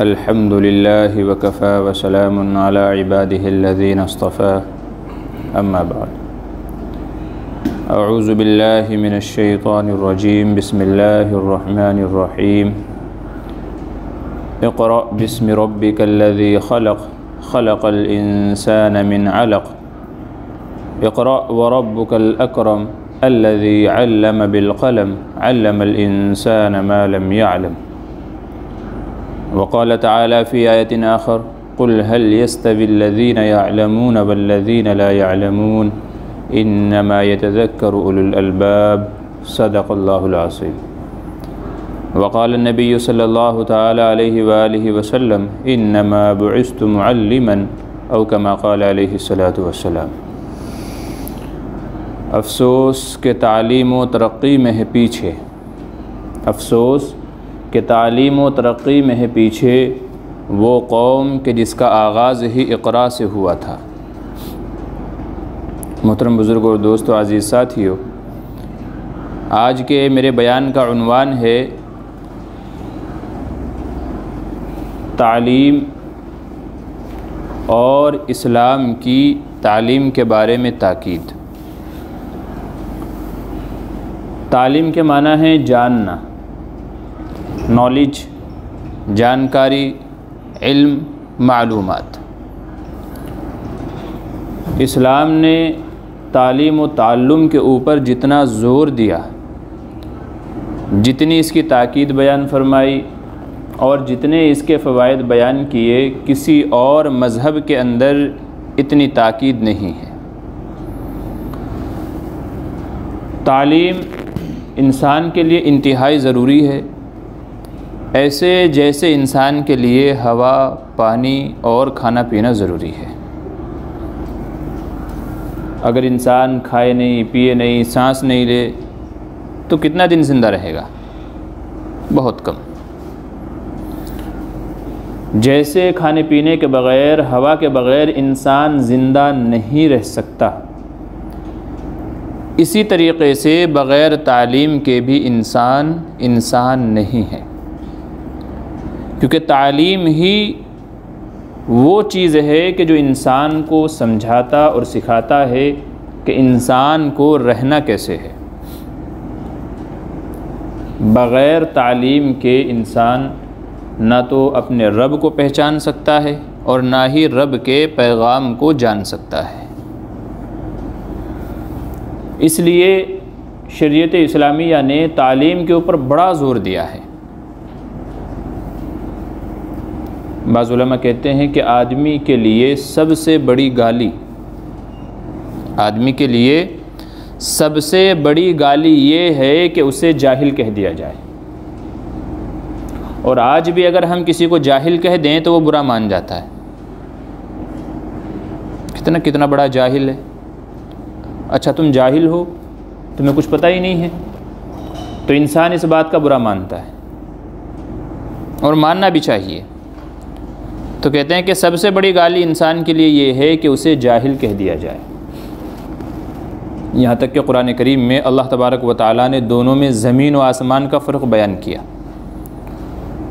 الحمد لله وكفى وسلام على عباده الذين اصطفى أما بعد أعوذ بالله من الشيطان الرجيم بسم الله الرحمن الرحيم اقرأ باسم ربك الذي خلق الإنسان من علق اقرأ وربك الأكرم الذي علم بالقلم علم الإنسان ما لم يعلم وقال تعالى في آية آخر قل هل يستوي الذين يعلمون والذين لا يعلمون إنما يتذكر أولو الألباب صدق الله العظيم وقال النبي صلى الله تعالى عليه وآله وسلم إنما بعثت معلما أو كما قال عليه الصلاة والسلام۔ افسوس کہ تعلیم و ترقی میں ہے پیچھے، افسوس کہ تعلیم و ترقی میں ہے پیچھے وہ قوم کہ جس کا آغاز ہی اقرا سے ہوا تھا۔ محترم بزرگ اور دوستو، عزیز ساتھیو، آج کے میرے بیان کا عنوان ہے تعلیم اور اسلام کی تعلیم کے بارے میں تاکید۔ تعلیم کے معنی ہے جاننا، نالج، جانکاری، علم، معلومات۔ اسلام نے تعلیم و تعلم کے اوپر جتنا زور دیا، جتنی اس کی تاکید بیان فرمائی اور جتنے اس کے فوائد بیان کیے، کسی اور مذہب کے اندر اتنی تاکید نہیں ہے۔ تعلیم انسان کے لیے انتہائی ضروری ہے، ایسے جیسے انسان کے لیے ہوا، پانی اور کھانا پینا ضروری ہے۔ اگر انسان کھائے نہیں، پیے نہیں، سانس نہیں لے تو کتنا دن زندہ رہے گا؟ بہت کم۔ جیسے کھانے پینے کے بغیر، ہوا کے بغیر انسان زندہ نہیں رہ سکتا، اسی طریقے سے بغیر تعلیم کے بھی انسان نہیں ہے، کیونکہ تعلیم ہی وہ چیز ہے کہ جو انسان کو سمجھاتا اور سکھاتا ہے کہ انسان کو رہنا کیسے ہے۔ بغیر تعلیم کے انسان نہ تو اپنے رب کو پہچان سکتا ہے اور نہ ہی رب کے پیغام کو جان سکتا ہے۔ اس لیے شریعت اسلامیہ نے تعلیم کے اوپر بڑا زور دیا ہے۔ بعض علماء کہتے ہیں کہ آدمی کے لیے سب سے بڑی گالی، آدمی کے لیے سب سے بڑی گالی یہ ہے کہ اسے جاہل کہہ دیا جائے۔ اور آج بھی اگر ہم کسی کو جاہل کہہ دیں تو وہ برا مان جاتا ہے۔ کتنا بڑا جاہل ہے، اچھا تم جاہل ہو، تمہیں کچھ پتہ ہی نہیں ہے، تو انسان اس بات کا برا مانتا ہے اور ماننا بھی چاہیے۔ تو کہتے ہیں کہ سب سے بڑی گالی انسان کے لیے یہ ہے کہ اسے جاہل کہہ دیا جائے۔ یہاں تک کہ قرآن کریم میں اللہ تبارک و تعالیٰ نے دونوں میں زمین و آسمان کا فرق بیان کیا۔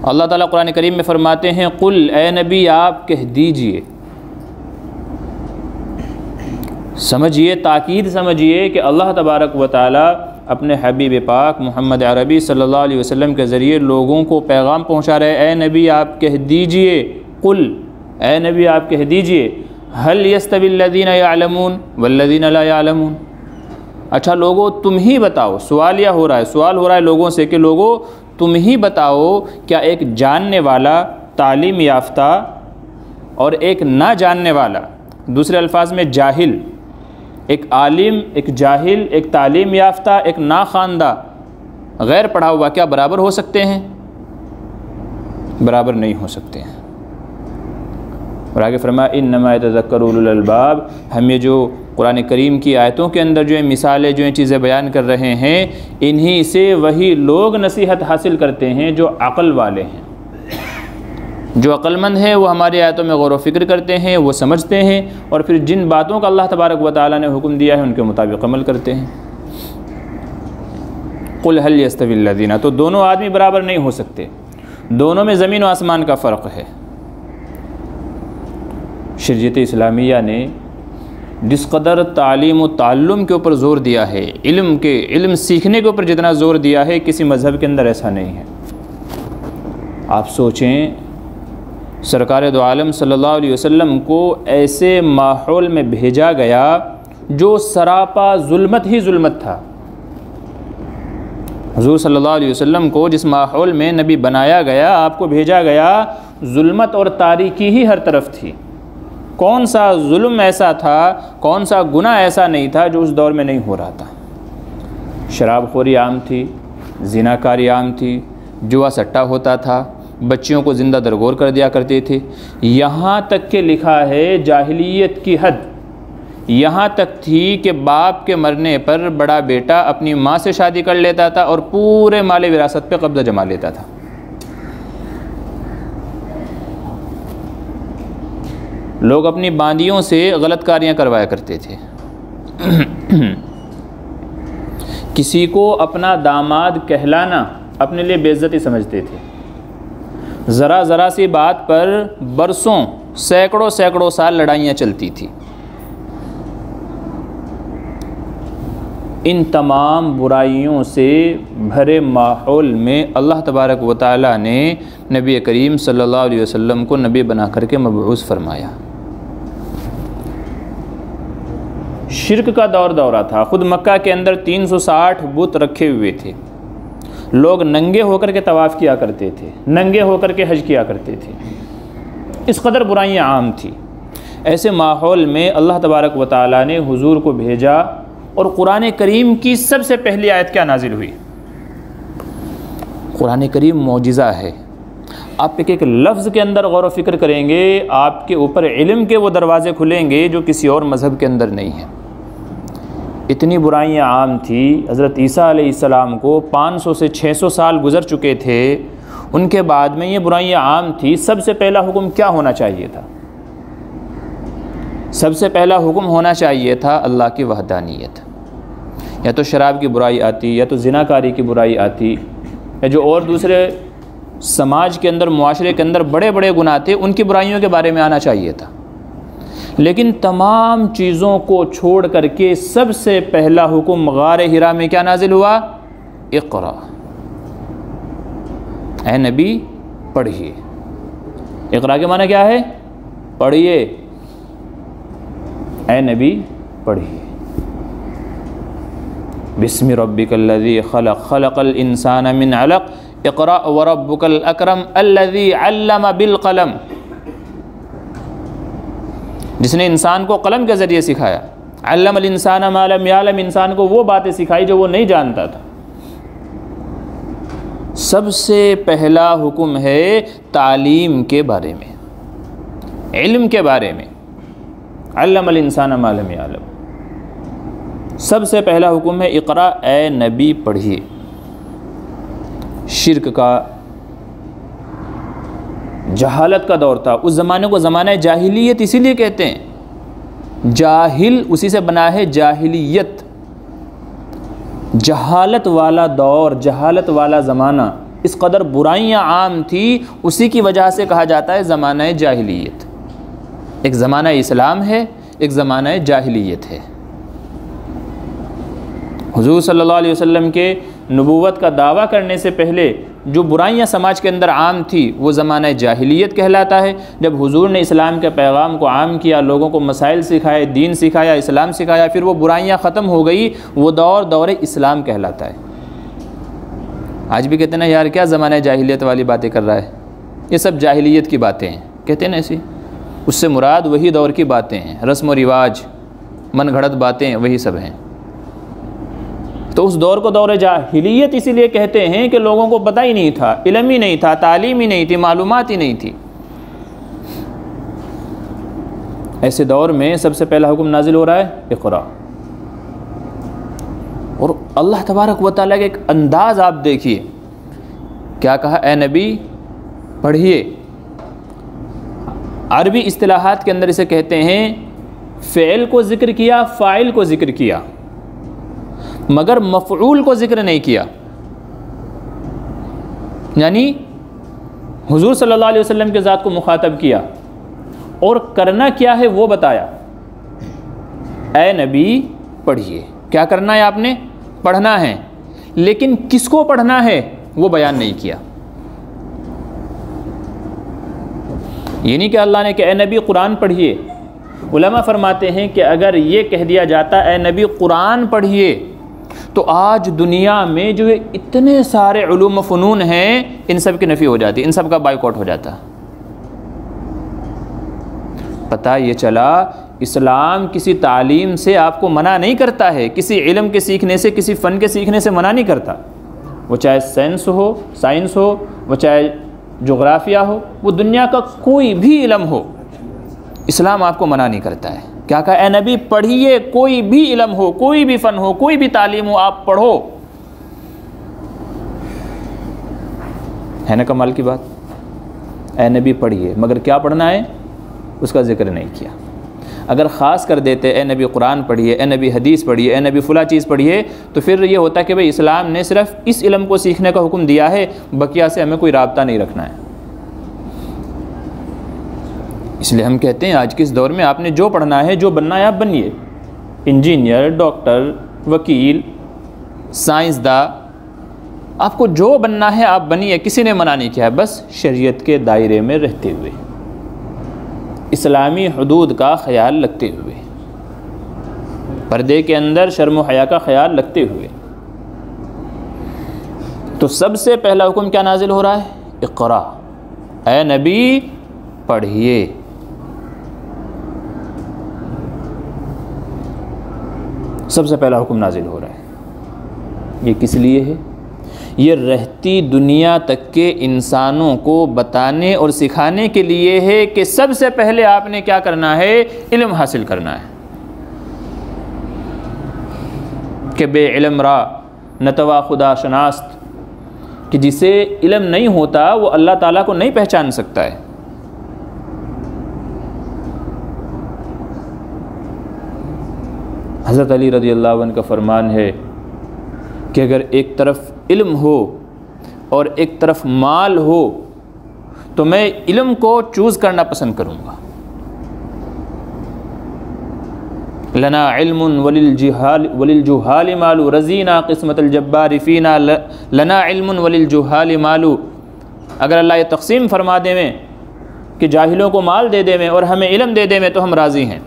اللہ تعالیٰ قرآن کریم میں فرماتے ہیں قل، اے نبی آپ کہہ دیجئے، سمجھیے، تاکید سمجھیے کہ اللہ تبارک و تعالیٰ اپنے حبیب پاک محمد عربی صلی اللہ علیہ وسلم کے ذریعے لوگوں کو پیغام پہنچا رہے۔ اے نبی آپ کہہ دیجئے، قل، اے نبی آپ کہہ دیجئے، هل يستوي الذين يعلمون والذين لا يعلمون۔ اچھا لوگوں تم ہی بتاؤ، سوال ہو رہا ہے لوگوں سے کہ لوگوں تم ہی بتاؤ، کیا ایک جاننے والا، تعلیم یافتہ اور ایک نہ جاننے والا، دوسرے الفاظ میں جاہل، ایک عالم، ایک جاہل، ایک تعلیم یافتہ، ایک ناخواندہ، غیر پڑھا ہوا، کیا برابر ہو سکتے ہیں؟ برابر نہیں ہو سکتے ہیں۔ اور آگے فرمایا انما یتذکر اولو الالباب۔ ہم یہ جو قرآن کریم کی آیتوں کے اندر جو مثالیں، جو چیزیں بیان کر رہے ہیں، انہی سے وہی لوگ نصیحت حاصل کرتے ہیں جو عقل والے ہیں۔ جو عقل مند ہیں وہ ہماری آیتوں میں غور و فکر کرتے ہیں، وہ سمجھتے ہیں اور پھر جن باتوں کا اللہ تبارک و تعالیٰ نے حکم دیا ہے ان کے مطابق عمل کرتے ہیں۔ قل هل يستوي الذين، تو دونوں آدمی برابر نہیں ہو سکتے۔ دونوں میں زمین و آسمان کا فرق ہے۔ شریعت اسلامیہ نے جس قدر تعلیم و تعلم کے اوپر زور دیا ہے، علم سیکھنے کے اوپر جتنا زور دیا ہے، کسی مذہب کے اندر ایسا نہیں ہے۔ آپ سوچیں، سرکار دو عالم صلی اللہ علیہ وسلم کو ایسے ماحول میں بھیجا گیا جو سراپا ظلمت ہی ظلمت تھا۔ حضور صلی اللہ علیہ وسلم کو جس ماحول میں نبی بنایا گیا، آپ کو بھیجا گیا، ظلمت اور تاریکی ہی ہر طرف تھی۔ کون سا ظلم ایسا تھا، کون سا گناہ ایسا نہیں تھا جو اس دور میں نہیں ہو رہا تھا۔ شراب خوری عام تھی، زنا کاری عام تھی، جوا سٹا ہوتا تھا، بچیوں کو زندہ درگور کر دیا کرتے تھے، یہاں تک کہ لکھا ہے جاہلیت کی حد یہاں تک تھی کہ باپ کے مرنے پر بڑا بیٹا اپنی ماں سے شادی کر لیتا تھا اور پورے مال وراثت پہ قبضہ جما لیتا تھا۔ لوگ اپنی باندیوں سے غلط کاریاں کروایا کرتے تھے۔ کسی کو اپنا داماد کہلانا اپنے لیے بے عزتی سمجھتے تھے۔ ذرا سی بات پر برسوں سینکڑوں سال لڑائیاں چلتی تھی۔ ان تمام برائیوں سے بھرے ماحول میں اللہ تبارک و تعالیٰ نے نبی کریم صلی اللہ علیہ وسلم کو نبی بنا کر کے مبعوث فرمایا۔ شرک کا دورہ تھا۔ خود مکہ کے اندر 360 بت رکھے ہوئے تھے۔ لوگ ننگے ہو کر کے طواف کیا کرتے تھے، ننگے ہو کر کے حج کیا کرتے تھے، اس قدر برائیاں عام تھی۔ ایسے ماحول میں اللہ تبارک و تعالیٰ نے حضور کو بھیجا، اور قرآن کریم کی سب سے پہلی آیت کیا نازل ہوئی؟ قرآن کریم معجزہ ہے۔ آپ ایک ایک لفظ کے اندر غور و فکر کریں گے، آپ کے اوپر علم کے وہ دروازے کھلیں گے جو کسی اور مذہب کے اندر نہیں ہیں۔ اتنی برائیاں عام تھی، حضرت عیسیٰ علیہ السلام کو 500 سے 600 سال گزر چکے تھے، ان کے بعد میں یہ برائیاں عام تھی۔ سب سے پہلا حکم کیا ہونا چاہیے تھا؟ سب سے پہلا حکم ہونا چاہیے تھا اللہ کی وحدانیت۔ یا تو شراب کی برائی آتی، یا تو زنا کاری کی برائی آتی، یا جو اور دوسرے سماج کے اندر، معاشرے کے اندر بڑے بڑے گناہ تھے، ان کی برائیوں کے بارے میں آنا چاہیے تھا۔ لیکن تمام چیزوں کو چھوڑ کر کے سب سے پہلا حکم غار حرا میں کیا نازل ہوا؟ اقرا، اے نبی پڑھیے۔ اقرا کے معنی کیا ہے؟ پڑھیے، اے نبی پڑھیے۔ بسم ربک الذی خلق، خلق الانسان من علق، اقرأ وربک الاکرم الذی علم بالقلم، جس نے انسان کو قلم کے ذریعے سکھایا۔ علم الانسان ما لم یعلم، انسان کو وہ باتیں سکھائی جو وہ نہیں جانتا تھا۔ سب سے پہلا حکم ہے تعلیم کے بارے میں، علم کے بارے میں۔ علم الانسان ما لم یعلم، سب سے پہلا حکم ہے اقرا، اے نبی پڑھیے۔ شرک کا، جہالت کا دور تھا۔ اس زمانے کو زمانہ جاہلیت اسی لیے کہتے ہیں، جاہل اسی سے بنا ہے جاہلیت، جہالت والا دور، جہالت والا زمانہ۔ اس قدر برائیاں عام تھی، اسی کی وجہ سے کہا جاتا ہے زمانہ جاہلیت۔ ایک زمانہ اسلام ہے، ایک زمانہ جاہلیت ہے۔ حضور صلی اللہ علیہ وسلم کے نبوت کا دعویٰ کرنے سے پہلے جو برائیاں سماج کے اندر عام تھی وہ زمانہ جاہلیت کہلاتا ہے۔ جب حضور نے اسلام کے پیغام کو عام کیا، لوگوں کو مسائل سکھائے، دین سکھایا، اسلام سکھایا، پھر وہ برائیاں ختم ہو گئی، وہ دور اسلام کہلاتا ہے۔ آج بھی کہتے ہیں نا یار کیا زمانہ جاہلیت والی باتیں کر رہا ہے، یہ سب جاہلیت کی باتیں ہیں، کہتے ہیں نا ایسی۔ اس سے مراد وہی دور کی باتیں ہیں، رسم و رواج، من گھڑت باتیں، وہی سب ہیں۔ تو اس دور کو دور جاہلیت اسی لیے کہتے ہیں کہ لوگوں کو پتہ ہی نہیں تھا، علم ہی نہیں تھا، تعلیم ہی نہیں تھی، معلومات ہی نہیں تھی۔ ایسے دور میں سب سے پہلا حکم نازل ہو رہا ہے اقرا، اور اللہ تبارک و تعالیٰ کا ایک انداز آپ دیکھیے، کیا کہا؟ اے نبی پڑھیے۔ عربی اصطلاحات کے اندر اسے کہتے ہیں فعل کو ذکر کیا، فاعل کو ذکر کیا، مگر مفعول کو ذکر نہیں کیا۔ یعنی حضور صلی اللہ علیہ وسلم کے ذات کو مخاطب کیا اور کرنا کیا ہے وہ بتایا، اے نبی پڑھیے۔ کیا کرنا ہے؟ آپ نے پڑھنا ہے، لیکن کس کو پڑھنا ہے وہ بیان نہیں کیا۔ یہ نہیں کہ اللہ نے کہ اے نبی قرآن پڑھیے۔ علماء فرماتے ہیں کہ اگر یہ کہہ دیا جاتا اے نبی قرآن پڑھیے تو آج دنیا میں جو اتنے سارے علوم و فنون ہیں ان سب کی نفی ہو جاتی، ان سب کا بائیکاٹ ہو جاتا۔ پتہ یہ چلا اسلام کسی تعلیم سے آپ کو منع نہیں کرتا ہے، کسی علم کے سیکھنے سے، کسی فن کے سیکھنے سے منع نہیں کرتا، وہ چاہے سائنس ہو، وہ چاہے جغرافیہ ہو، وہ دنیا کا کوئی بھی علم ہو، اسلام آپ کو منع نہیں کرتا ہے۔ کیا کہا؟ اے نبی پڑھیے، کوئی بھی علم ہو، کوئی بھی فن ہو، کوئی بھی تعلیم ہو، آپ پڑھو۔ ہے نا کمال کی بات؟ اے نبی پڑھیے، مگر کیا پڑھنا ہے اس کا ذکر نہیں کیا۔ اگر خاص کر دیتے اے نبی قرآن پڑھیے، اے نبی حدیث پڑھیے، اے نبی فلاں چیز پڑھیے، تو پھر یہ ہوتا کہ بھئی اسلام نے صرف اس علم کو سیکھنے کا حکم دیا ہے، بقیہ سے ہمیں کوئی رابطہ نہیں رکھنا ہے۔ اس لیے ہم کہتے ہیں آج کے اس دور میں آپ نے جو پڑھنا ہے، جو بننا ہے آپ بنیے، انجینئر، ڈاکٹر، وکیل، سائنسداں، آپ کو جو بننا ہے آپ بنیے، کسی نے منع نہیں کیا ہے، بس شریعت کے دائرے میں رہتے ہوئے، اسلامی حدود کا خیال رکھتے ہوئے، پردے کے اندر شرم و حیا کا خیال رکھتے ہوئے۔ تو سب سے پہلا حکم کیا نازل ہو رہا ہے؟ اقرا، اے نبی پڑھیے۔ سب سے پہلا حکم نازل ہو رہا ہے۔ یہ کس لیے ہے؟ یہ رہتی دنیا تک کے انسانوں کو بتانے اور سکھانے کے لیے ہے کہ سب سے پہلے آپ نے کیا کرنا ہے؟ علم حاصل کرنا ہے۔ کہ بے علم را نتوا خدا شناست، کہ جسے علم نہیں ہوتا وہ اللہ تعالیٰ کو نہیں پہچان سکتا ہے۔ حضرت علی رضی اللہ عنہ کا فرمان ہے کہ اگر ایک طرف علم ہو اور ایک طرف مال ہو تو میں علم کو چوز کرنا پسند کروں گا۔ لنا علم وللجہال مال رضینا قسمت الجبار فینا، لنا علم وللجہال مال، اگر اللہ یہ تقسیم فرما دے میں کہ جاہلوں کو مال دے دے میں اور ہمیں علم دے دے میں تو ہم راضی ہیں۔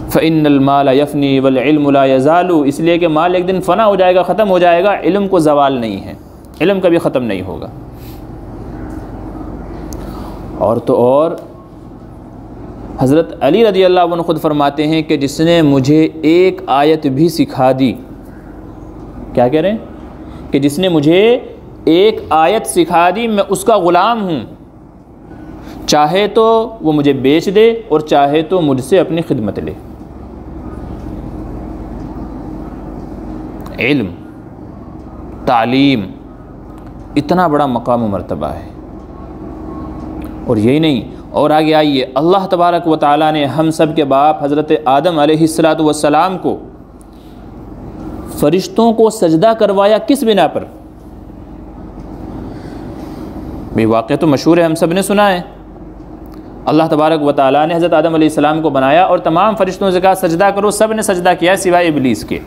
فإن المال يفني والعلم لا يزال، اس لیے کہ مال ایک دن فنا ہو جائے گا، ختم ہو جائے گا، علم کو زوال نہیں ہے، علم کبھی ختم نہیں ہوگا۔ اور تو اور حضرت علی رضی اللہ عنہ خود فرماتے ہیں کہ جس نے مجھے ایک آیت بھی سکھا دی، کیا کہہ رہے ہیں؟ کہ جس نے مجھے ایک آیت سکھا دی میں اس کا غلام ہوں، چاہے تو وہ مجھے بیچ دے اور چاہے تو مجھ سے اپنی خدمت لے۔ علم، تعلیم اتنا بڑا مقام و مرتبہ ہے۔ اور یہی نہیں، اور آگے آئیے، اللہ تبارک و تعالیٰ نے ہم سب کے باپ حضرت آدم علیہ السلام کو، فرشتوں کو سجدہ کروایا کس بنا پر؟ یہ واقعہ تو مشہور ہے، ہم سب نے سنا ہے۔ اللہ تبارک و تعالیٰ نے حضرت آدم علیہ السلام کو بنایا اور تمام فرشتوں سے کہا سجدہ کرو، سب نے سجدہ کیا سوائے ابلیس کے۔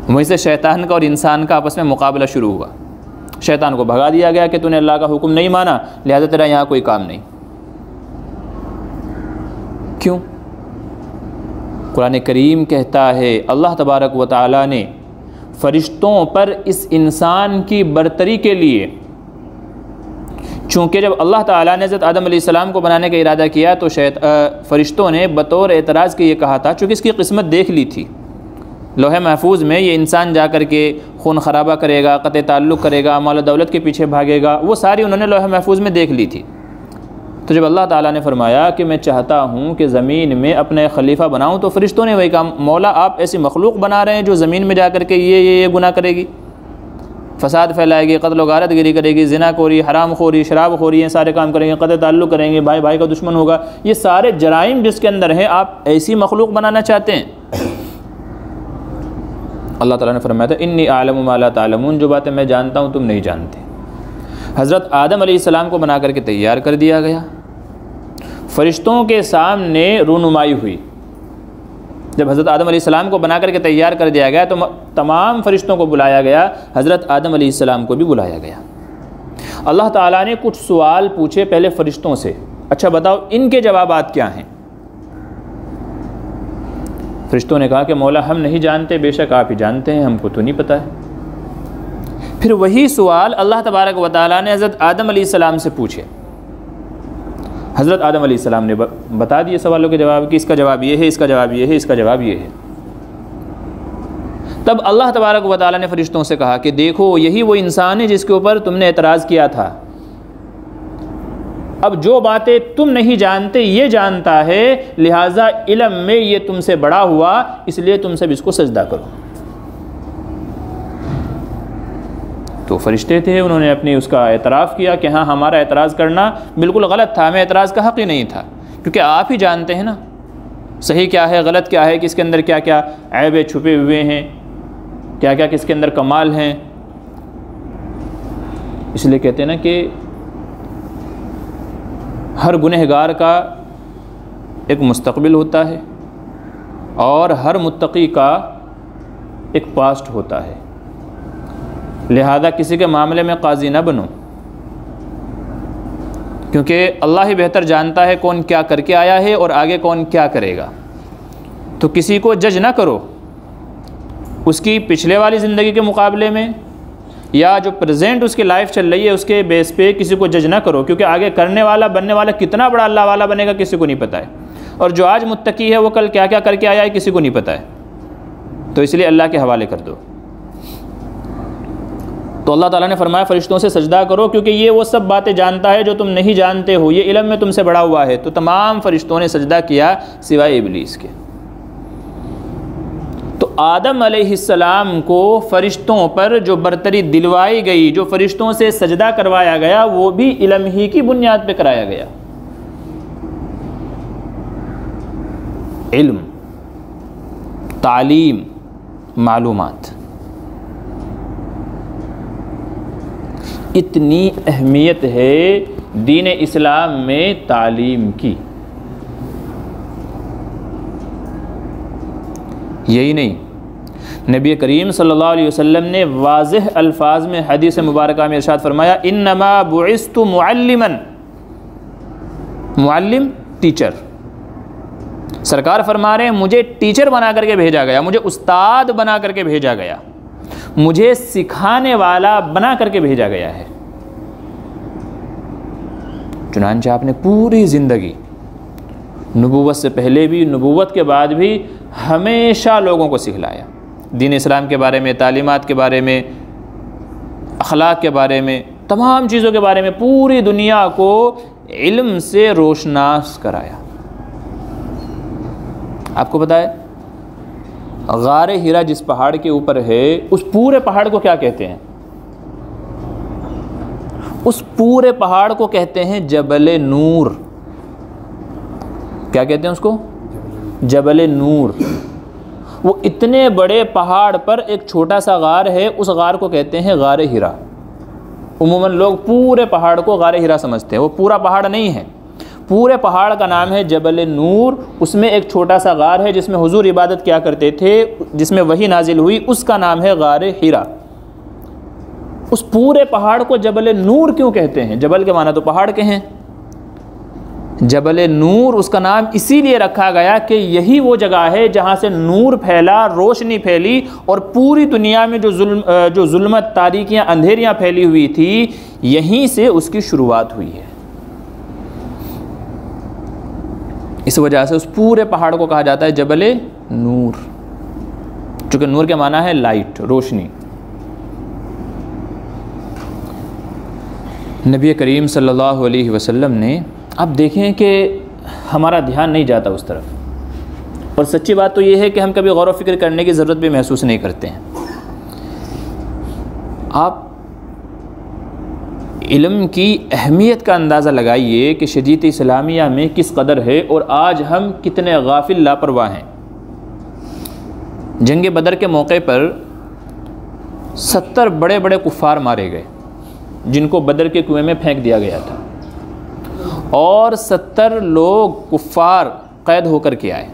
وہیں سے شیطان کا اور انسان کا آپس میں مقابلہ شروع ہوا، شیطان کو بھگا دیا گیا کہ تو نے اللہ کا حکم نہیں مانا، لہذا تیرا یہاں کوئی کام نہیں۔ کیوں؟ قرآن کریم کہتا ہے اللہ تبارک و تعالیٰ نے فرشتوں پر اس انسان کی برتری کے لیے، چونکہ جب اللہ تعالیٰ نے حضرت آدم علیہ السلام کو بنانے کا ارادہ کیا تو فرشتوں نے بطور اعتراض کے یہ کہا تھا، چونکہ اس کی قسمت دیکھ لی تھی، لوح محفوظ میں یہ انسان جا کر کے خون خرابہ کرے گا، قطع تعلق کرے گا، مال و دولت کے پیچھے بھاگے گا، وہ ساری انہوں نے لوح محفوظ میں دیکھ لی تھی۔ تو جب اللہ تعالیٰ نے فرمایا کہ میں چاہتا ہوں کہ زمین میں اپنے خلیفہ بناؤں، تو فرشتوں نے وہی کہا مولا آپ ایسی مخلوق بنا رہے ہیں جو زمین میں جا کر کے یہ گناہ کرے گی، فساد پھیلائے گی، قتل و غارت گری کرے گی، زنا خوری، حرام خوری، شراب خوری، یہ سارے کام کریں گے، قطع تعلق کریں گے، بھائی بھائی کا دشمن ہوگا، یہ سارے جرائم جس کے اندر ہیں آپ ایسی مخلوق بنانا چاہتے ہیں؟ اللہ تعالیٰ نے فرمایا تھا انی اعلم ما لا تعلمون، جو باتیں میں جانتا ہوں تم نہیں جانتے۔ حضرت آدم علیہ السلام کو بنا کر کے تیار کر دیا گیا، فرشتوں کے سامنے رونمائی ہوئی۔ جب حضرت آدم علیہ السلام کو بنا کر کے تیار کر دیا گیا تو تمام فرشتوں کو بلایا گیا، حضرت آدم علیہ السلام کو بھی بلایا گیا۔ اللہ تعالیٰ نے کچھ سوال پوچھے پہلے فرشتوں سے، اچھا بتاؤ ان کے جوابات کیا ہیں؟ فرشتوں نے کہا کہ مولا ہم نہیں جانتے، بے شک آپ ہی جانتے ہیں، ہم کو تو نہیں پتہ ہے۔ پھر وہی سوال اللہ تبارک و تعالیٰ نے حضرت آدم علیہ السلام سے پوچھے۔ حضرت آدم علیہ السلام نے بتا دیے سوالوں کے جواب کہ اس کا جواب یہ ہے، اس کا جواب یہ ہے، اس کا جواب یہ ہے۔ تب اللہ تبارک و تعالیٰ نے فرشتوں سے کہا کہ دیکھو یہی وہ انسان ہے جس کے اوپر تم نے اعتراض کیا تھا، اب جو باتیں تم نہیں جانتے یہ جانتا ہے، لہٰذا علم میں یہ تم سے بڑا ہوا، اس لیے تم سب اس کو سجدہ کرو۔ تو فرشتے تھے، انہوں نے اپنی اس کا اعتراف کیا کہ ہاں ہمارا اعتراض کرنا بالکل غلط تھا، ہمیں اعتراض کا حق ہی نہیں تھا، کیونکہ آپ ہی جانتے ہیں نا صحیح کیا ہے، غلط کیا ہے، کس کے اندر کیا کیا عیبیں چھپے ہوئے ہیں، کیا کیا کس کے اندر کمال ہیں۔ اس لیے کہتے ہیں نا کہ ہر گنہگار کا ایک مستقبل ہوتا ہے اور ہر متقی کا ایک پاسٹ ہوتا ہے، لہذا کسی کے معاملے میں قاضی نہ بنو، کیونکہ اللہ ہی بہتر جانتا ہے کون کیا کر کے آیا ہے اور آگے کون کیا کرے گا۔ تو کسی کو جج نہ کرو اس کی پچھلے والی زندگی کے مقابلے میں، یا جو پریزنٹ اس کی لائف چل رہی ہے اس کے بیس پہ کسی کو جج نہ کرو، کیونکہ آگے کرنے والا بننے والا کتنا بڑا اللہ والا بنے گا کسی کو نہیں پتہ ہے، اور جو آج متقی ہے وہ کل کیا کیا کر کے آیا ہے کسی کو نہیں پتہ ہے۔ تو اس لیے اللہ کے حوالے کر دو۔ تو اللہ تعالیٰ نے فرمایا فرشتوں سے سجدہ کرو، کیونکہ یہ وہ سب باتیں جانتا ہے جو تم نہیں جانتے ہو، یہ علم میں تم سے بڑا ہوا ہے۔ تو تمام فرشتوں نے سجدہ کیا سوائے ابلیس کے۔ تو آدم علیہ السلام کو فرشتوں پر جو برتری دلوائی گئی، جو فرشتوں سے سجدہ کروایا گیا، وہ بھی علم ہی کی بنیاد پہ کرایا گیا۔ علم، تعلیم، معلومات، اتنی اہمیت ہے دین اسلام میں تعلیم کی۔ یہی نہیں، نبی کریم صلی اللہ علیہ وسلم نے واضح الفاظ میں حدیث مبارکہ میں ارشاد فرمایا انما بعثت معلما، معلم ٹیچر، سرکار فرما رہے ہیں مجھے ٹیچر بنا کر کے بھیجا گیا، مجھے استاد بنا کر کے بھیجا گیا، مجھے سکھانے والا بنا کر کے بھیجا گیا ہے۔ چنانچہ آپ نے پوری زندگی نبوت سے پہلے بھی نبوت کے بعد بھی ہمیشہ لوگوں کو سکھلایا، دین اسلام کے بارے میں، تعلیمات کے بارے میں، اخلاق کے بارے میں، تمام چیزوں کے بارے میں پوری دنیا کو علم سے روشناس کرایا۔ آپ کو پتہ ہے غار ہیرا جس پہاڑ کے اوپر ہے اس پورے پہاڑ کو کیا کہتے ہیں؟ اس پورے پہاڑ کو کہتے ہیں جبل نور۔ کیا کہتے ہیں اس کو؟ جبل نور۔ وہ اتنے بڑے پہاڑ پر ایک چھوٹا سا غار ہے، اس غار کو کہتے ہیں غار ہیرا۔ عموماً لوگ پورے پہاڑ کو غار ہیرا سمجھتے ہیں، وہ پورا پہاڑ نہیں ہے، پورے پہاڑ کا نام ہے جبل نور۔ اس میں ایک چھوٹا سا غار ہے جس میں حضور عبادت کیا کرتے تھے، جس میں وحی نازل ہوئی، اس کا نام ہے غار ہیرا۔ اس پورے پہاڑ کو جبل نور کیوں کہتے ہیں؟ جبل کے معنی تو پہاڑ کے ہیں، جبل نور اس کا نام اسی لیے رکھا گیا کہ یہی وہ جگہ ہے جہاں سے نور پھیلا، روشنی پھیلی، اور پوری دنیا میں جو ظلمت، تاریکیاں، اندھیریاں پھیلی ہوئی تھی، یہیں سے اس کی شروعات ہوئی ہے۔ اس وجہ سے اس پورے پہاڑ کو کہا جاتا ہے جبل نور، چونکہ نور کے معنی ہے لائٹ، روشنی۔ نبی کریم صلی اللہ علیہ وسلم نے، آپ دیکھیں کہ ہمارا دھیان نہیں جاتا اس طرف، اور سچی بات تو یہ ہے کہ ہم کبھی غور و فکر کرنے کی ضرورت بھی محسوس نہیں کرتے ہیں۔ آپ علم کی اہمیت کا اندازہ لگائیے کہ شریعت اسلامیہ میں کس قدر ہے، اور آج ہم کتنے غافل لاپرواہ ہیں۔ جنگ بدر کے موقع پر 70 بڑے بڑے کفار مارے گئے جن کو بدر کے کنویں میں پھینک دیا گیا تھا، اور 70 لوگ کفار قید ہو کر کے آئے۔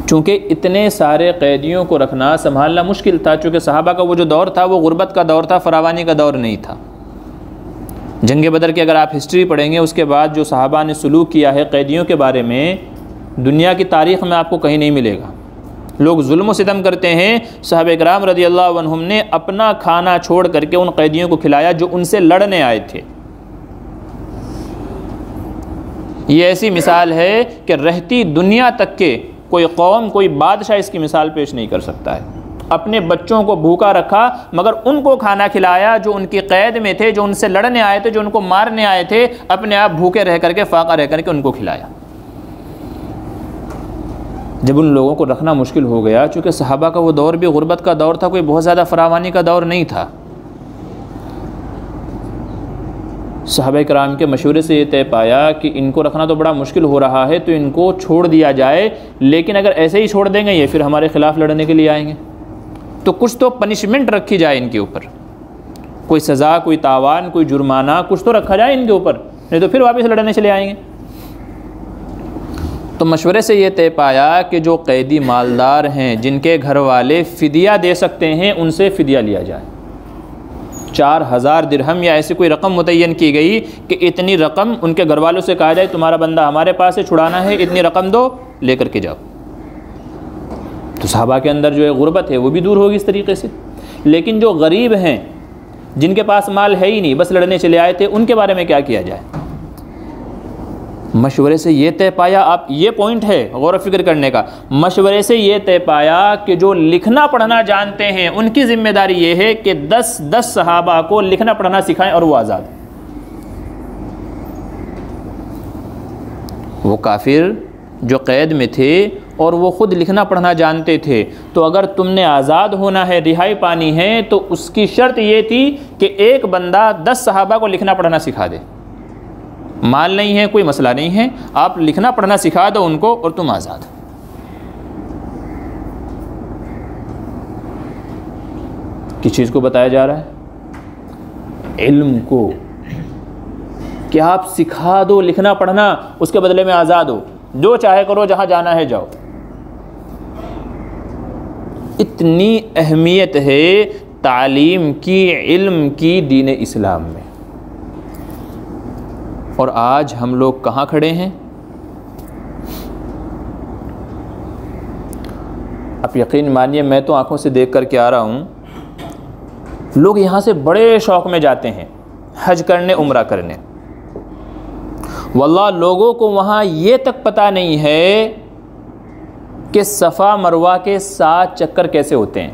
چونکہ اتنے سارے قیدیوں کو رکھنا سنبھالنا مشکل تھا، چونکہ صحابہ کا وہ جو دور تھا وہ غربت کا دور تھا، فراوانی کا دور نہیں تھا۔ جنگ بدر کی اگر آپ ہسٹری پڑھیں گے، اس کے بعد جو صحابہ نے سلوک کیا ہے قیدیوں کے بارے میں، دنیا کی تاریخ میں آپ کو کہیں نہیں ملے گا۔ لوگ ظلم و ستم کرتے ہیں، صحابہ کرام رضی اللہ عنہم نے اپنا کھانا چھوڑ کر کے ان قیدیوں کو کھلایا جو ان سے لڑنے آئے تھے۔ یہ ایسی مثال ہے کہ رہتی دنیا تک کے کوئی قوم، کوئی بادشاہ اس کی مثال پیش نہیں کر سکتا ہے۔ اپنے بچوں کو بھوکا رکھا مگر ان کو کھانا کھلایا جو ان کی قید میں تھے، جو ان سے لڑنے آئے تھے، جو ان کو مارنے آئے تھے، اپنے آپ بھوکے رہ کر کے، فاقہ رہ کر کے ان کو کھلایا۔ جب ان لوگوں کو رکھنا مشکل ہو گیا، چونکہ صحابہ کا وہ دور بھی غربت کا دور تھا، کوئی بہت زیادہ فراوانی کا دور نہیں تھا، صحابہ کرام کے مشورے سے یہ طے پایا کہ ان کو رکھنا تو بڑا مشکل ہو رہا ہے، تو ان کو چھوڑ دیا جائے، لیکن اگر ایسے ہی چھوڑ دیں گے یہ پھر ہمارے خلاف لڑنے کے لیے آئیں گے، تو کچھ تو پنشمنٹ رکھی جائے ان کے اوپر، کوئی سزا، کوئی تاوان، کوئی جرمانہ، کچھ تو رکھا جائے ان کے اوپر، نہیں تو پھر واپس لڑنے چلے آئیں گے۔ تو مشورے سے یہ طے پایا کہ جو قیدی مالدار ہیں، جن کے گھر والے فدیہ دے سکتے ہیں، ان سے فدیہ لیا جائے۔ 4000 درہم یا ایسی کوئی رقم متعین کی گئی کہ اتنی رقم ان کے گھر والوں سے کہا جائے تمہارا بندہ ہمارے پاس سے چھڑانا ہے، اتنی رقم دو، لے کر کے جاؤ۔ تو صحابہ کے اندر جو ہے غربت ہے وہ بھی دور ہوگی اس طریقے سے۔ لیکن جو غریب ہیں، جن کے پاس مال ہے ہی نہیں، بس لڑنے چلے آئے تھے، ان کے بارے میں کیا کیا جائے؟ مشورے سے یہ طے پایا، آپ یہ پوائنٹ ہے غور و فکر کرنے کا، مشورے سے یہ طے پایا کہ جو لکھنا پڑھنا جانتے ہیں ان کی ذمہ داری یہ ہے کہ 10 صحابہ کو لکھنا پڑھنا سکھائیں اور وہ آزاد۔ وہ کافر جو قید میں تھے اور وہ خود لکھنا پڑھنا جانتے تھے، تو اگر تم نے آزاد ہونا ہے، رہائی پانی ہے، تو اس کی شرط یہ تھی کہ ایک بندہ 10 صحابہ کو لکھنا پڑھنا سکھا دے۔ مال نہیں ہے، کوئی مسئلہ نہیں ہے، آپ لکھنا پڑھنا سکھا دو ان کو اور تم آزاد۔ کس چیز کو بتایا جا رہا ہے؟ علم کو، کہ آپ سکھا دو لکھنا پڑھنا، اس کے بدلے میں آزاد ہو، جو چاہے کرو، جہاں جانا ہے جاؤ۔ اتنی اہمیت ہے تعلیم کی، علم کی دین اسلام میں، اور آج ہم لوگ کہاں کھڑے ہیں؟ آپ یقین مانیے، میں تو آنکھوں سے دیکھ کر کے آ رہا ہوں، لوگ یہاں سے بڑے شوق میں جاتے ہیں حج کرنے، عمرہ کرنے، واللہ لوگوں کو وہاں یہ تک پتہ نہیں ہے کہ صفا مروہ کے 7 چکر کیسے ہوتے ہیں۔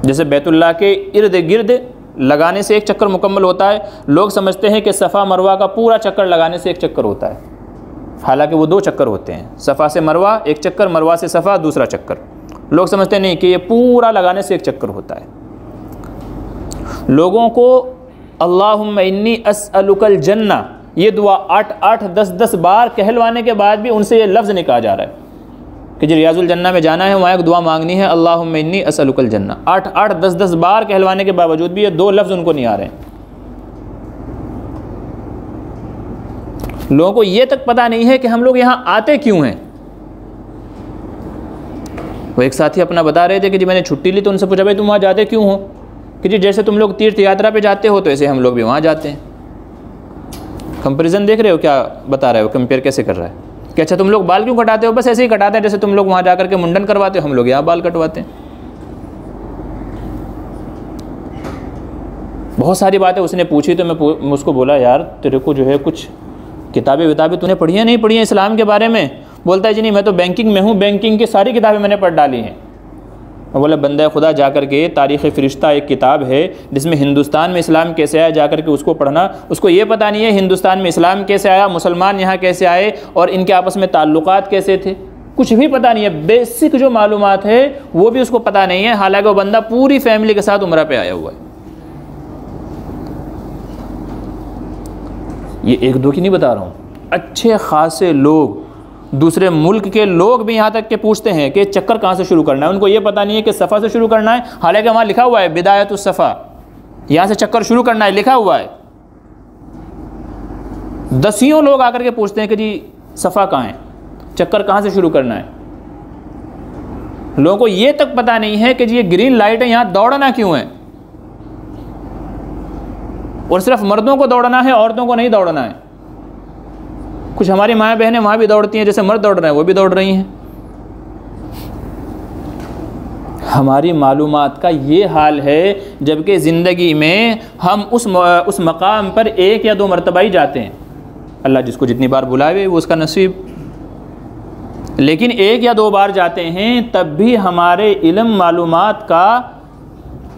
جیسے بیت اللہ کے ارد گرد لگانے سے ایک چکر مکمل ہوتا ہے، لوگ سمجھتے ہیں کہ صفا مروہ کا پورا چکر لگانے سے ایک چکر ہوتا ہے، حالانکہ وہ 2 چکر ہوتے ہیں، صفا سے مروہ ایک چکر، مروہ سے صفا دوسرا چکر۔ لوگ سمجھتے نہیں کہ یہ پورا لگانے سے ایک چکر ہوتا ہے۔ لوگوں کو اللہم انی اسألک الجنہ یہ دعا 8-10 بار کہلوانے کے بعد بھی ان سے یہ لفظ نہیں کہا جا رہا ہے کہ جی ریاض الجنہ میں جانا ہے، وہاں ایک دعا مانگنی ہے، اللہم انی اسألک الجنہ۔ 8-10 بار کہلوانے کے باوجود بھی یہ 2 لفظ ان کو نہیں آ رہے ہیں۔ لوگوں کو یہ تک پتہ نہیں ہے کہ ہم لوگ یہاں آتے کیوں ہیں۔ وہ ایک ساتھی اپنا بتا رہے تھے کہ جی میں نے چھٹی لی، تو ان سے پوچھا بھائی تم وہاں جاتے کیوں ہو؟ کہ جی جیسے تم لوگ تیرتھ یاترا پہ جاتے ہو تو ایسے ہم لوگ بھی وہاں جاتے ہیں۔ کمپیریزن دیکھ رہے ہو کیا بتا رہا ہے وہ، کمپیئر کیسے کر رہا ہے کہ اچھا تم لوگ بال کیوں کٹاتے ہو؟ بس ایسے ہی کٹاتے ہیں جیسے تم لوگ وہاں جا کر کے منڈن کرواتے ہو، ہم لوگ یہاں بال کٹواتے ہیں۔ بہت ساری باتیں اس نے پوچھی تو میں اس کو بولا یار تیرے کو جو ہے کچھ کتابیں تو نے پڑھی ہیں نہیں پڑھی ہیں اسلام کے بارے میں؟ بولتا ہے جی نہیں میں تو بینکنگ میں ہوں، بینکنگ کی ساری کتابیں میں نے پڑھ ڈالی ہیں۔ میں بولا بندہ خدا جا کر کے تاریخ فرشتہ ایک کتاب ہے جس میں ہندوستان میں اسلام کیسے آیا، جا کر کے اس کو پڑھنا۔ اس کو یہ پتہ نہیں ہے ہندوستان میں اسلام کیسے آیا، مسلمان یہاں کیسے آئے، اور ان کے آپس میں تعلقات کیسے تھے، کچھ بھی پتہ نہیں ہے۔ بیسک جو معلومات ہے وہ بھی اس کو پتہ نہیں ہے، حالانکہ وہ بندہ پوری فیملی کے ساتھ عمرہ پہ آیا ہوا ہے۔ یہ 1-2 کی نہیں بتا رہا ہوں، اچھے خاصے لوگ دوسرے ملک کے لوگ بھی یہاں تک کہ پوچھتے ہیں کہ چکر کہاں سے شروع کرنا ہے. ان کو یہ پتہ نہیں ہے کہ صفا سے شروع کرنا ہے، حالانکہ وہاں لکھا ہوا ہے بدایت الصفا، یہاں سے چکر شروع کرنا ہے، لکھا ہوا ہے. دسیوں لوگ آ کر کے پوچھتے ہیں کہ جی صفا کہاں ہے، چکر کہاں سے شروع کرنا ہے. لوگوں کو یہ تک پتہ نہیں ہے کہ جی یہ گرین لائٹ ہے، یہاں دوڑنا کیوں ہے، اور صرف مردوں کو دوڑنا ہے، عورتوں کو نہیں دوڑنا ہے. کچھ ہماری مائیں بہنیں وہاں بھی دوڑتی ہیں، جیسے مرد دوڑ رہے ہیں وہ بھی دوڑ رہی ہیں. ہماری معلومات کا یہ حال ہے، جبکہ زندگی میں ہم اس مقام پر ایک یا دو مرتبہ ہی جاتے ہیں. اللہ جس کو جتنی بار بلاوے وہ اس کا نصیب، لیکن ایک یا دو بار جاتے ہیں، تب بھی ہمارے علم معلومات کا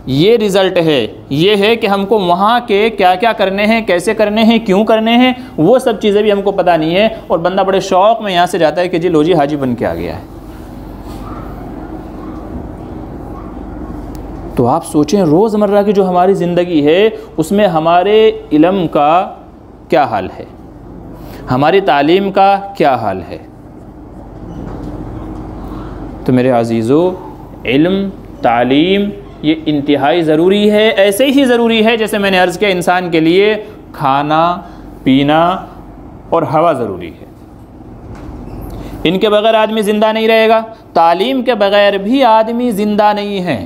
یہ رزلٹ ہے، یہ ہے کہ ہم کو وہاں کے کیا کیا کرنے ہیں، کیسے کرنے ہیں، کیوں کرنے ہیں، وہ سب چیزیں بھی ہم کو پتہ نہیں ہے. اور بندہ بڑے شوق میں یہاں سے جاتا ہے کہ جی لو جی حاجی بن کے آ گیا ہے. تو آپ سوچیں روزمرہ کی جو ہماری زندگی ہے اس میں ہمارے علم کا کیا حال ہے، ہماری تعلیم کا کیا حال ہے. تو میرے عزیزو، علم، تعلیم یہ انتہائی ضروری ہے. ایسے ہی ضروری ہے جیسے میں نے عرض کیا انسان کے لیے کھانا، پینا اور ہوا ضروری ہے. ان کے بغیر آدمی زندہ نہیں رہے گا. تعلیم کے بغیر بھی آدمی زندہ نہیں ہے،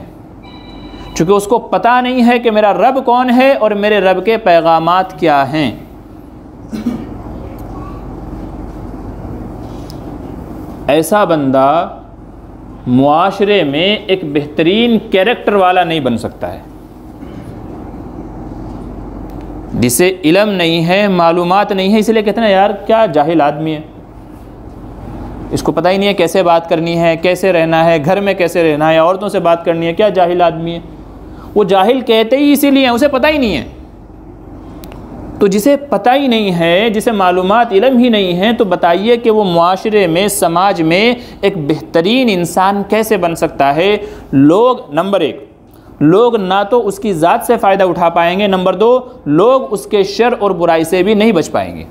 چونکہ اس کو پتہ نہیں ہے کہ میرا رب کون ہے اور میرے رب کے پیغامات کیا ہیں. ایسا بندہ معاشرے میں ایک بہترین کیریکٹر والا نہیں بن سکتا ہے. جسے علم نہیں ہے، معلومات نہیں ہے، اس لیے کہتے ہیں یار کیا جاہل آدمی ہے، اس کو پتہ ہی نہیں ہے کیسے بات کرنی ہے، کیسے رہنا ہے، گھر میں کیسے رہنا ہے، عورتوں سے بات کرنی ہے، کیا جاہل آدمی ہے. وہ جاہل کہتے ہی اسی لیے ہیں، اسے پتہ ہی نہیں ہے. تو جسے پتہ ہی نہیں ہے، جسے معلومات علم ہی نہیں ہے، تو بتائیے کہ وہ معاشرے میں، سماج میں ایک بہترین انسان کیسے بن سکتا ہے. لوگ نمبر ایک، لوگ نہ تو اس کی ذات سے فائدہ اٹھا پائیں گے، نمبر دو لوگ اس کے شر اور برائی سے بھی نہیں بچ پائیں گے،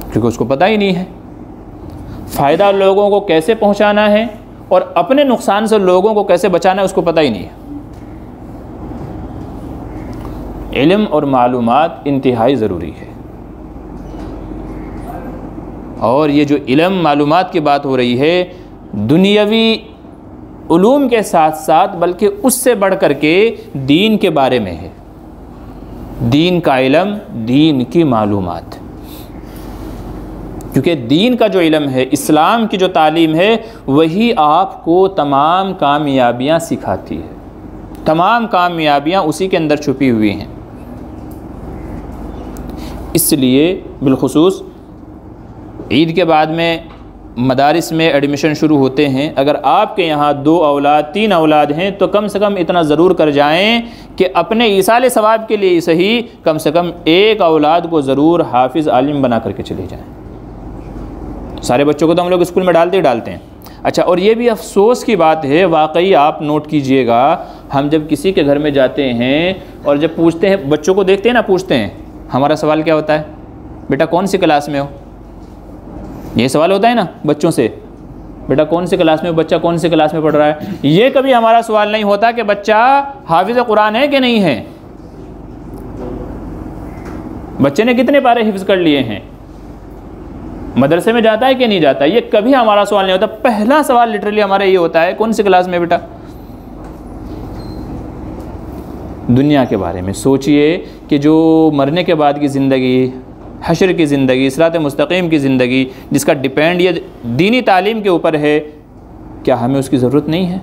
کیونکہ اس کو پتہ ہی نہیں ہے فائدہ لوگوں کو کیسے پہنچانا ہے اور اپنے نقصان سے لوگوں کو کیسے بچانا ہے، اس کو پتہ ہی نہیں ہے. علم اور معلومات انتہائی ضروری ہے. اور یہ جو علم معلومات کی بات ہو رہی ہے، دنیاوی علوم کے ساتھ ساتھ بلکہ اس سے بڑھ کر کے دین کے بارے میں ہے. دین کا علم، دین کی معلومات، کیونکہ دین کا جو علم ہے، اسلام کی جو تعلیم ہے، وہی آپ کو تمام کامیابیاں سکھاتی ہے. تمام کامیابیاں اسی کے اندر چھپی ہوئی ہیں. اس لیے بالخصوص عید کے بعد میں مدارس میں ایڈمیشن شروع ہوتے ہیں. اگر آپ کے یہاں 2 اولاد 3 اولاد ہیں تو کم سے کم اتنا ضرور کر جائیں کہ اپنے ایصال ثواب کے لیے صحیح کم سے کم ایک اولاد کو ضرور حافظ عالم بنا کر کے چلے جائیں. سارے بچوں کو تو ہم لوگ اسکول میں ڈالتے ہی ڈالتے ہیں. اچھا، اور یہ بھی افسوس کی بات ہے، واقعی آپ نوٹ کیجئے گا، ہم جب کسی کے گھر میں جاتے ہیں اور جب پوچھتے ہیں، بچوں کو دیکھتے ہیں نا، پوچھتے ہیں، ہمارا سوال کیا ہوتا ہے؟ بیٹا کون سی کلاس میں ہو؟ یہ سوال ہوتا ہے نا بچوں سے، بیٹا کون سی کلاس میں ہو، بچہ کون سی کلاس میں پڑھ رہا ہے. یہ کبھی ہمارا سوال نہیں ہوتا کہ بچہ حافظ قرآن ہے کہ نہیں ہے، بچے نے کتنے پارے حفظ کر لیے ہیں، مدرسے میں جاتا ہے کہ نہیں جاتا. یہ کبھی ہمارا سوال نہیں ہوتا. پہلا سوال لٹرلی ہمارا یہ ہوتا ہے، کون سی کلاس میں بیٹا. دنیا کے بارے میں سوچئے کہ جو مرنے کے بعد کی زندگی، حشر کی زندگی، صراط مستقیم کی زندگی، جس کا ڈیپینڈ یہ دینی تعلیم کے اوپر ہے، کیا ہمیں اس کی ضرورت نہیں ہے؟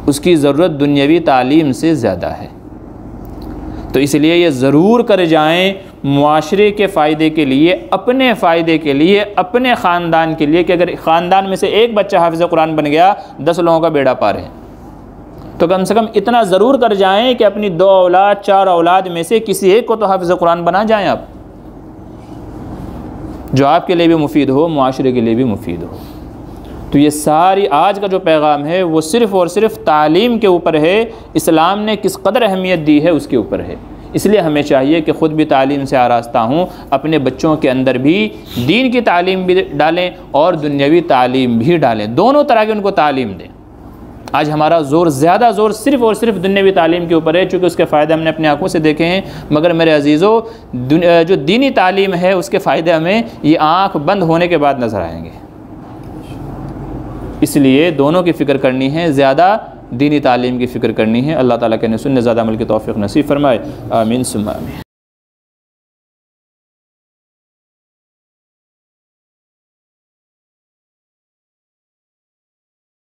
اس کی ضرورت دنیاوی تعلیم سے زیادہ ہے. تو اس لیے یہ ضرور کر جائیں معاشرے کے فائدے کے لیے، اپنے فائدے کے لیے، اپنے خاندان کے لیے، کہ اگر خاندان میں سے ایک بچہ حافظ قرآن بن گیا 10 لوگوں کا بیڑا پار ہے. تو کم سے کم اتنا ضرور کر جائیں کہ اپنی 2 اولاد 4 اولاد میں سے کسی ایک کو تو حافظ قرآن بنا جائیں آپ، جو آپ کے لیے بھی مفید ہو، معاشرے کے لیے بھی مفید ہو. تو یہ ساری آج کا جو پیغام ہے وہ صرف اور صرف تعلیم کے اوپر ہے. اسلام نے کس قدر اہمیت دی ہے اس کے اوپر ہے. اس لیے ہمیں چاہیے کہ خود بھی تعلیم سے آراستہ ہوں، اپنے بچوں کے اندر بھی دین کی تعلیم بھی ڈالیں اور دنیاوی تعلیم بھی ڈالیں، دونوں طرح کی ان کو تعلیم دیں۔ آج ہمارا زیادہ زور صرف اور صرف دنیاوی تعلیم کے اوپر ہے، چونکہ اس کے فائدے ہم نے اپنی آنکھوں سے دیکھے ہیں، مگر میرے عزیزو جو دینی تعلیم ہے اس کے فائدے ہمیں یہ آنکھ بند ہونے کے بعد نظر آئیں گے۔ اس لیے دونوں کی فکر کرنی ہے، زیادہ دینی تعلیم کی فکر کرنی ہے۔ اللہ تعالیٰ کے نسل نے زیادہ عمل کی توفیق نصیب فرمائے، آمین ثم آمین۔